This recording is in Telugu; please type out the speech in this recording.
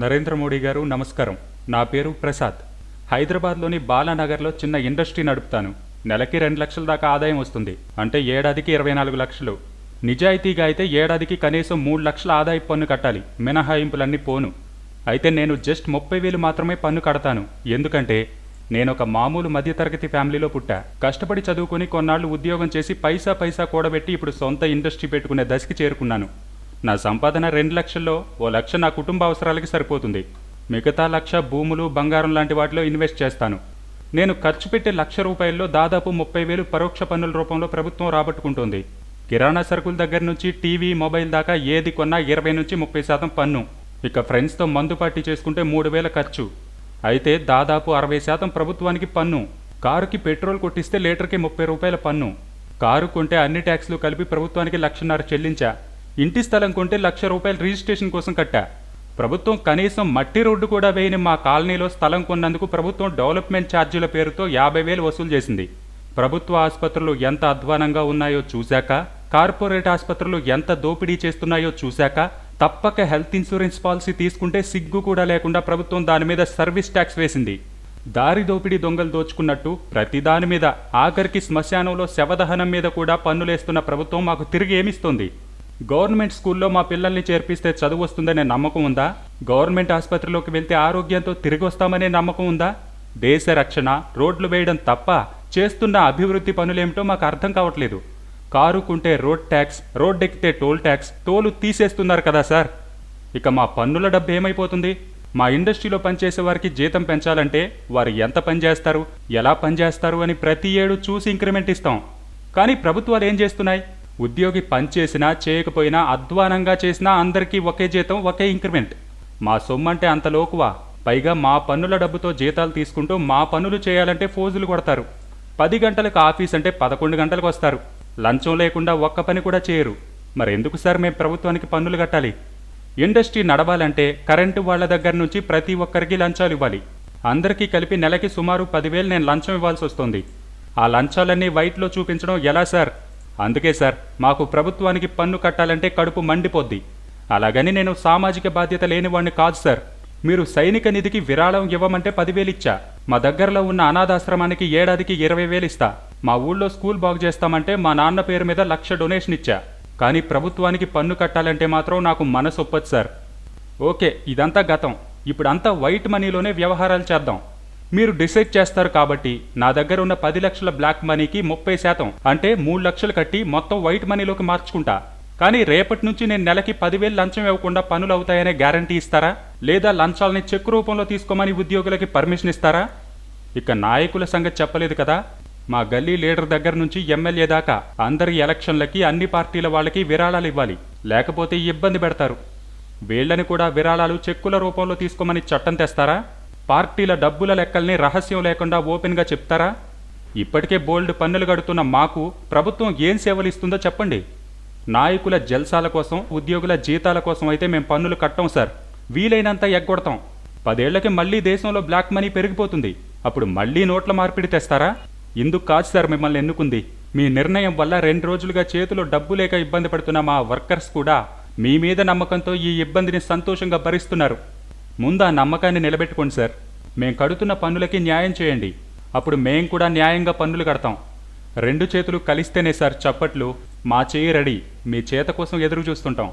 నరేంద్ర మోడీ గారు నమస్కారం. నా పేరు ప్రసాద్. హైదరాబాద్లోని బాలానగర్లో చిన్న ఇండస్ట్రీ నడుపుతాను. నెలకి 2 లక్షల దాకా ఆదాయం వస్తుంది. అంటే ఏడాదికి 24 లక్షలు. నిజాయితీగా అయితే ఏడాదికి కనీసం 3 లక్షల ఆదాయపు పన్ను కట్టాలి, మినహాయింపులన్నీ పోను. అయితే నేను జస్ట్ 30,000 మాత్రమే పన్ను కడతాను. ఎందుకంటే నేనొక మామూలు మధ్యతరగతి ఫ్యామిలీలో పుట్టా. కష్టపడి చదువుకొని కొన్నాళ్ళు ఉద్యోగం చేసి పైసా కూడబెట్టి ఇప్పుడు సొంత ఇండస్ట్రీ పెట్టుకునే దశకి చేరుకున్నాను. నా సంపాదన 2 లక్షల్లో 1 లక్ష నా కుటుంబ అవసరాలకి సరిపోతుంది. మిగతా 1 లక్ష భూములు, బంగారం లాంటి వాటిలో ఇన్వెస్ట్ చేస్తాను. నేను ఖర్చు పెట్టే 1 లక్ష రూపాయల్లో దాదాపు 30,000 పరోక్ష పన్నుల రూపంలో ప్రభుత్వం రాబట్టుకుంటోంది. కిరాణా సరుకుల దగ్గర నుంచి టీవీ, మొబైల్ దాకా ఏది కొన్నా 20 నుంచి 30% పన్ను. ఇక ఫ్రెండ్స్తో మందు పార్టీ చేసుకుంటే 3,000 ఖర్చు. అయితే దాదాపు 60% ప్రభుత్వానికి పన్ను. కారుకి పెట్రోల్ కొట్టిస్తే లీటర్కి 30 రూపాయల పన్ను. కారు కొంటే అన్ని ట్యాక్స్లు కలిపి ప్రభుత్వానికి 1,50,000 చెల్లించా. ఇంటి స్థలం కొంటే 1,00,000 రూపాయలు రిజిస్ట్రేషన్ కోసం కట్టా. ప్రభుత్వం కనీసం మట్టి రోడ్డు కూడా వేయని మా కాలనీలో స్థలం కొన్నందుకు ప్రభుత్వం డెవలప్మెంట్ ఛార్జీల పేరుతో 50,000 వసూలు చేసింది. ప్రభుత్వ ఆసుపత్రులు ఎంత అధ్వానంగా ఉన్నాయో చూశాక, కార్పొరేట్ ఆసుపత్రులు ఎంత దోపిడీ చేస్తున్నాయో చూశాక తప్పక హెల్త్ ఇన్సూరెన్స్ పాలసీ తీసుకుంటే సిగ్గు కూడా లేకుండా ప్రభుత్వం దాని మీద సర్వీస్ ట్యాక్స్ వేసింది. దారి దోపిడీ దొంగలు దోచుకున్నట్టు ప్రతి దాని మీద, ఆఖరికి శ్మశానంలో శవదహనం మీద కూడా పన్నులేస్తున్న ప్రభుత్వం మాకు తిరిగి ఏమిస్తోంది? గవర్నమెంట్ స్కూల్లో మా పిల్లల్ని చేర్పిస్తే చదువు వస్తుందనే నమ్మకం ఉందా? గవర్నమెంట్ ఆసుపత్రిలోకి వెళ్తే ఆరోగ్యంతో తిరిగి వస్తామనే నమ్మకం ఉందా? దేశ రక్షణ, రోడ్లు వేయడం తప్ప చేస్తున్న అభివృద్ధి పనులేమిటో మాకు అర్థం కావట్లేదు. కారు కుంటే రోడ్ ట్యాక్స్, రోడ్డెక్కితే టోల్ ట్యాక్స్, టోలు తీసేస్తున్నారు కదా సార్. ఇక మా పన్నుల డబ్బు ఏమైపోతుంది? మా ఇండస్ట్రీలో పనిచేసే వారికి జీతం పెంచాలంటే వారు ఎంత పనిచేస్తారు, ఎలా పనిచేస్తారు అని ప్రతి ఏడు చూసి ఇంక్రిమెంట్ ఇస్తాం. కానీ ప్రభుత్వాలు ఏం చేస్తున్నాయి? ఉద్యోగి పనిచేసినా చేయకపోయినా, అధ్వానంగా చేసినా అందరికీ ఒకే జీతం, ఒకే ఇంక్రిమెంట్. మా సొమ్మంటే అంత లోకువా? పైగా మా పన్నుల డబ్బుతో జీతాలు తీసుకుంటూ మా పనులు చేయాలంటే ఫోజులు కొడతారు. 10 గంటలకు ఆఫీస్ అంటే 11 గంటలకు వస్తారు. లంచం లేకుండా ఒక్క పని కూడా చేయరు. మరెందుకు సార్ మేము ప్రభుత్వానికి పన్నులు కట్టాలి? ఇండస్ట్రీ నడవాలంటే కరెంటు వాళ్ల దగ్గర నుంచి ప్రతి ఒక్కరికి లంచాలు ఇవ్వాలి. అందరికీ కలిపి నెలకి సుమారు 10,000 నేను లంచం ఇవ్వాల్సి వస్తుంది. ఆ లంచాలన్నీ వైట్లో చూపించడం ఎలా సార్? అందుకే సార్, మాకు ప్రభుత్వానికి పన్ను కట్టాలంటే కడుపు మండిపోద్ది. అలాగని నేను సామాజిక బాధ్యత లేనివాడిని కాదు సార్. మీరు సైనిక నిధికి విరాళం ఇవ్వమంటే 10,000 ఇచ్చా. మా దగ్గరలో ఉన్న అనాథాశ్రమానికి ఏడాదికి 20,000 ఇస్తా. మా ఊళ్ళో స్కూల్ బాగు చేస్తామంటే మా నాన్న పేరు మీద 1,00,000 డొనేషన్ ఇచ్చా. కానీ ప్రభుత్వానికి పన్ను కట్టాలంటే మాత్రం నాకు మనసు ఒప్పదు సార్. ఓకే, ఇదంతా గతం. ఇప్పుడంతా వైట్ మనీలోనే వ్యవహారాలు చేద్దాం. మీరు డిసైడ్ చేస్తారు కాబట్టి నా దగ్గర ఉన్న 10 లక్షల బ్లాక్ మనీకి 30% అంటే 3 లక్షలు కట్టి మొత్తం వైట్ మనీలోకి మార్చుకుంటా. కానీ రేపటి నుంచి నేను నెలకి 10,000 లంచం ఇవ్వకుండా పనులు అవుతాయనే గ్యారంటీ ఇస్తారా? లేదా లంచాలని చెక్ రూపంలో తీసుకోమని ఉద్యోగులకి పర్మిషన్ ఇస్తారా? ఇక నాయకుల సంగతి చెప్పలేదు కదా. మా గల్లీ లీడర్ దగ్గర నుంచి ఎమ్మెల్యే దాకా అందరి ఎలక్షన్లకి అన్ని పార్టీల వాళ్ళకి విరాళాలు ఇవ్వాలి, లేకపోతే ఇబ్బంది పెడతారు. వీళ్ళని కూడా విరాళాలు చెక్కుల రూపంలో తీసుకోమని చట్టం తెస్తారా? పార్టీల డబ్బుల లెక్కల్ని రహస్యం లేకుండా ఓపెన్గా చెప్తారా? ఇప్పటికే బోల్డ్ పన్నులు కడుతున్న మాకు ప్రభుత్వం ఏం సేవలు ఇస్తుందో చెప్పండి. నాయకుల జల్సాల కోసం, ఉద్యోగుల జీతాల కోసం అయితే మేము పన్నులు కట్టం సార్. వీలైనంత ఎగ్గొడతాం. 10 ఏళ్లకి మళ్లీ దేశంలో బ్లాక్ మనీ పెరిగిపోతుంది. అప్పుడు మళ్లీ నోట్ల మార్పిడి తెస్తారా? ఇందుకు కాదు సార్ మిమ్మల్ని ఎన్నుకుంది. మీ నిర్ణయం వల్ల 2 రోజులుగా చేతిలో డబ్బు లేక ఇబ్బంది పడుతున్న మా వర్కర్స్ కూడా మీ మీద నమ్మకంతో ఈ ఇబ్బందిని సంతోషంగా భరిస్తున్నారు. ముందు ఆ నమ్మకాన్ని నిలబెట్టుకోండి సార్. మేం కడుతున్న పన్నులకి న్యాయం చేయండి. అప్పుడు మేం కూడా న్యాయంగా పన్నులు కడతాం. 2 చేతులు కలిస్తేనే సార్ చప్పట్లు. మా చేయి రెడీ. మీ చేత కోసం ఎదురు చూస్తుంటాం.